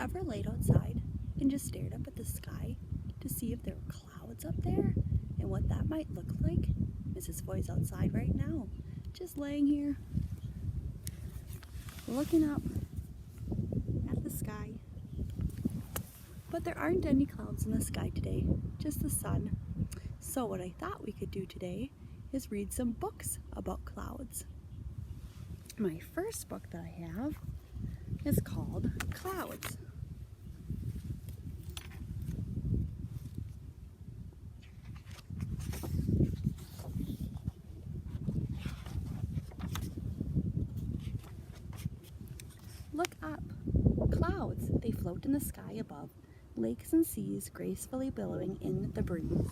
ever laid outside and just stared up at the sky to see if there were clouds up there and what that might look like? Mrs. Foy's outside right now, just laying here, looking up at the sky. But there aren't any clouds in the sky today, just the sun. So what I thought we could do today is read some books about clouds. My first book that I have is called Clouds. Look up. Clouds, they float in the sky above, lakes and seas gracefully billowing in the breeze.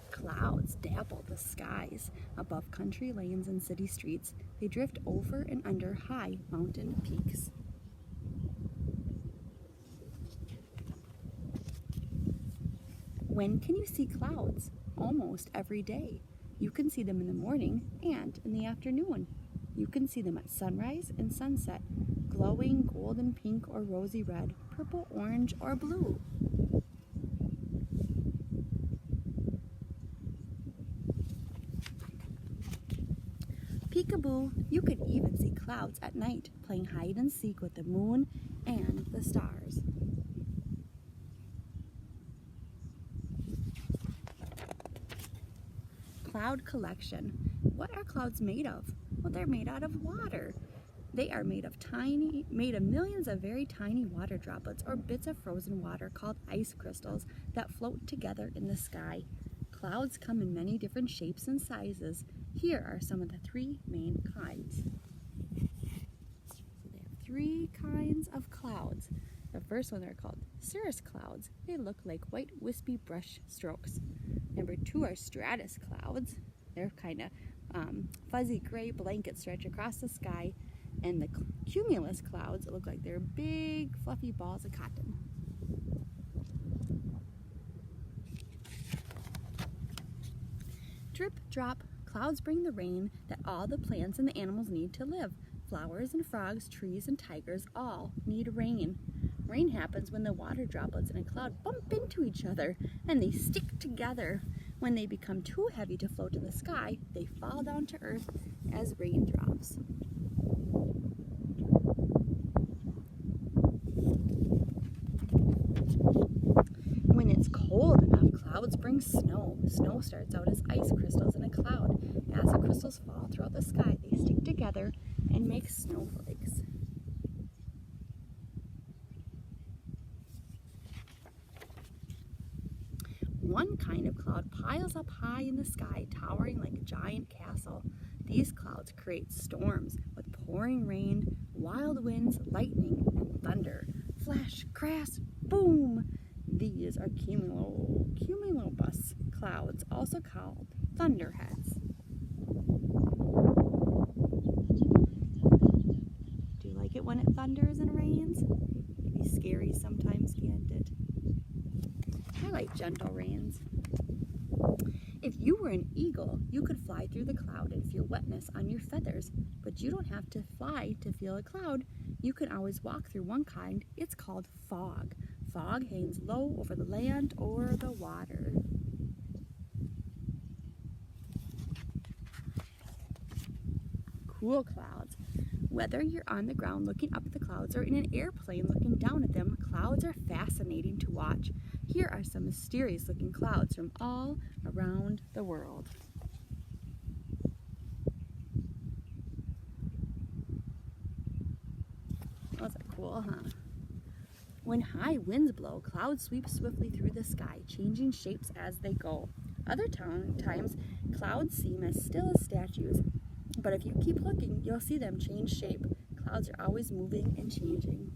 Clouds dapple the skies above country lanes and city streets. They drift over and under high mountain peaks. When can you see clouds? Almost every day. You can see them in the morning and in the afternoon. You can see them at sunrise and sunset, glowing golden pink or rosy red, purple, orange, or blue. Peekaboo, you can even see clouds at night playing hide and seek with the moon and the stars. Cloud collection. What are clouds made of? Well, they're made out of water. They are made of millions of very tiny water droplets or bits of frozen water called ice crystals that float together in the sky. Clouds come in many different shapes and sizes. Here are some of the three main kinds. So there are three kinds of clouds. The first one are called cirrus clouds. They look like white wispy brush strokes. Number two are stratus clouds. They're kind of fuzzy gray blankets stretch across the sky. And the cumulus clouds look like they're big fluffy balls of cotton. Drip, drop, clouds bring the rain that all the plants and the animals need to live. Flowers and frogs, trees and tigers all need rain. Rain happens when the water droplets in a cloud bump into each other and they stick together. When they become too heavy to float in the sky, they fall down to earth as raindrops. When it's cold enough, clouds bring snow. Snow starts out as ice crystals in a cloud. As the crystals fall throughout the sky, they stick together and make snowflakes. One kind of cloud piles up high in the sky, towering like a giant castle. These clouds create storms with pouring rain, wild winds, lightning, and thunder. Flash, crash, boom! These are cumulobus clouds, also called thunderheads. Do you like it when it thunders and rains? It can be scary sometimes, can't it? I like gentle rains. If you were an eagle, you could fly through the cloud and feel wetness on your feathers, but you don't have to fly to feel a cloud. You can always walk through one kind. It's called fog. Fog hangs low over the land or the water. Cool clouds. Whether you're on the ground looking up at the clouds or in an airplane looking down at them, clouds are fascinating to watch. Here are some mysterious looking clouds from all around the world. Those are cool, huh? When high winds blow, clouds sweep swiftly through the sky, changing shapes as they go. Other times, clouds seem as still as statues. But if you keep looking, you'll see them change shape. Clouds are always moving and changing.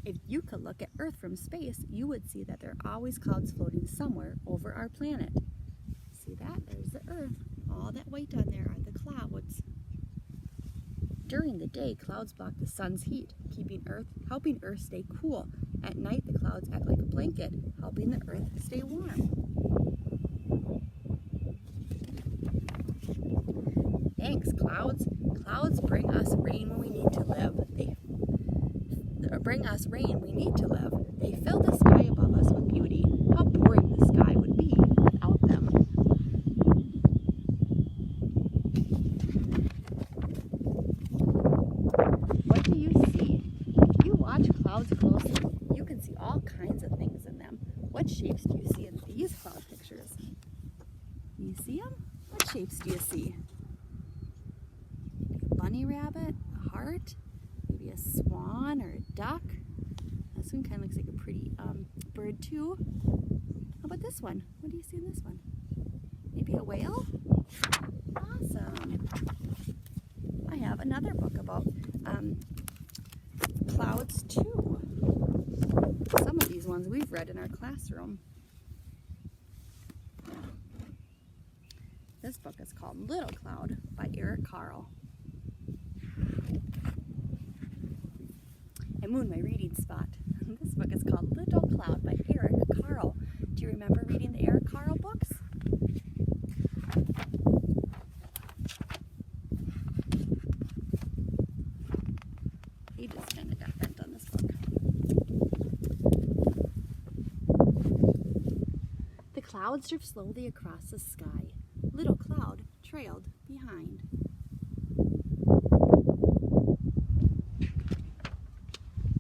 If you could look at Earth from space, you would see that there are always clouds floating somewhere over our planet. See that? There's the Earth. All that white on there are the clouds. During the day, clouds block the sun's heat, helping Earth stay cool. At night, the clouds act like a blanket, helping the Earth stay warm. clouds? Clouds bring us rain when we need to live. They bring us rain we need to live. They fill the sky above us with beauty. How boring the sky would be without them. What do you see? If you watch clouds closely, you can see all kinds of things in them. What shapes do you see in these cloud pictures? You see them? What shapes do you see? Maybe a bunny rabbit, a heart, maybe a swan or a duck. This one kind of looks like a pretty bird too. How about this one? What do you see in this one? Maybe a whale? Awesome. I have another book about clouds too. Some of these ones we've read in our classroom. This book is called Little Cloud by Eric Carle. I moved my reading spot. This book is called Little Cloud by Eric Carle. Do you remember reading the Eric Carle books? He just kind of got bent on this book. The clouds drift slowly across the sky. Little Cloud trailed behind.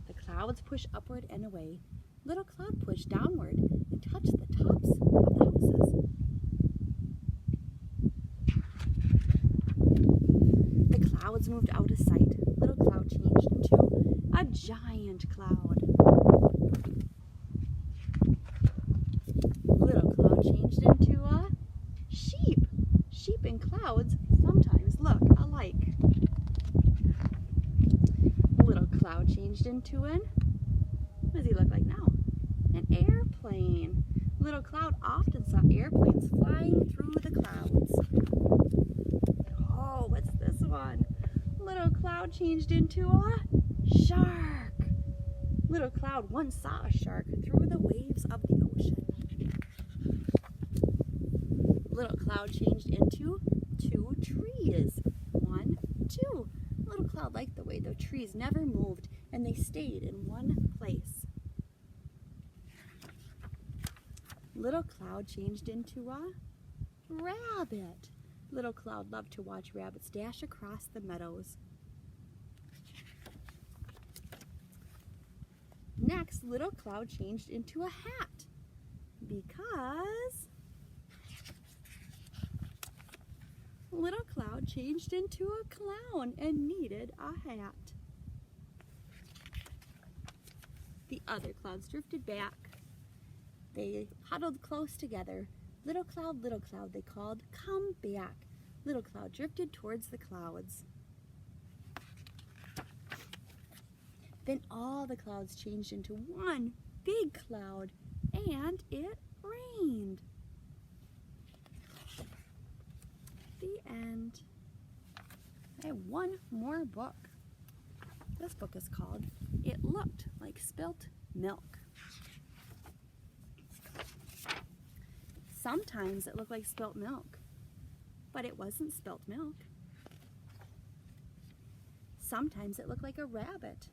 The clouds push upward and away. Little Cloud pushed downward and touched the tops of the houses. The clouds moved out of sight. Little Cloud changed into a giant cloud. Little Cloud changed into a sheep. Sheep and clouds sometimes look alike. Little Cloud changed into what does he look like now? An airplane. Little Cloud often saw airplanes flying through the clouds. Oh, what's this one? Little Cloud changed into a shark. Little Cloud once saw a shark through the waves of the ocean. Little Cloud changed into 2 trees. 1, 2. Little Cloud liked the way the trees never moved and they stayed in one place. Little Cloud changed into a rabbit. Little Cloud loved to watch rabbits dash across the meadows. Next, Little Cloud changed into a hat because Little Cloud changed into a clown and needed a hat. The other clouds drifted back. They huddled close together. Little Cloud, they called, come back. Little Cloud drifted towards the clouds. Then all the clouds changed into one big cloud, and it rained. The end. I have one more book. This book is called It Looked Like Spilt Milk. Sometimes it looked like spilt milk, but it wasn't spilt milk. Sometimes it looked like a rabbit,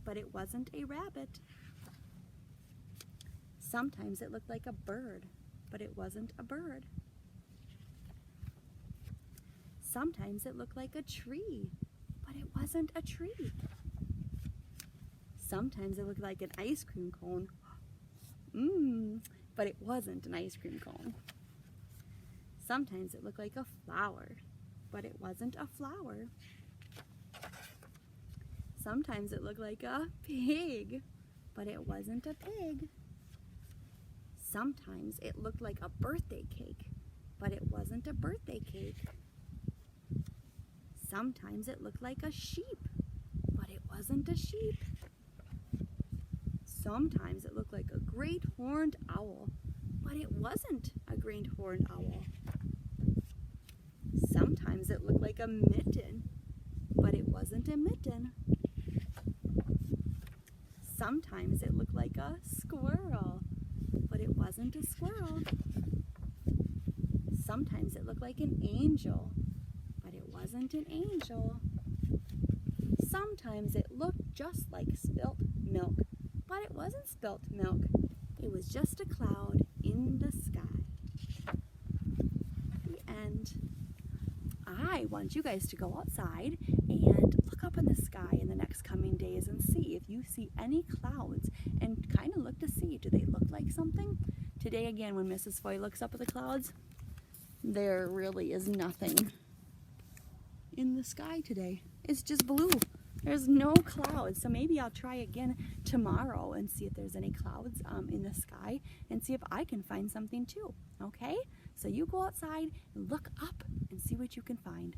but it wasn't a rabbit. Sometimes it looked like a bird, but it wasn't a bird. Sometimes it looked like a tree, but it wasn't a tree. Sometimes it looked like an ice cream cone. But it wasn't an ice cream cone. Sometimes it looked like a flower, but it wasn't a flower. Sometimes it looked like a pig, but it wasn't a pig. Sometimes it looked like a birthday cake, but it wasn't a birthday cake. Sometimes it looked like a sheep, but it wasn't a sheep. Sometimes it looked like a great horned owl, but it wasn't a great horned owl. Sometimes it looked like a mitten, but it wasn't a mitten. Sometimes it looked like a squirrel, but it wasn't a squirrel. Sometimes it looked like an angel, but it wasn't wasn't an angel. Sometimes it looked just like spilt milk, but it wasn't spilt milk. It was just a cloud in the sky. The end. I want you guys to go outside and look up in the sky in the next coming days and see if you see any clouds, and kind of look to see, do they look like something? Today again, when Mrs. Foy looks up at the clouds, there really is nothing in the sky today. It's just blue. There's no clouds. So maybe I'll try again tomorrow and see if there's any clouds in the sky, and see if I can find something too. Okay? So you go outside and look up and see what you can find.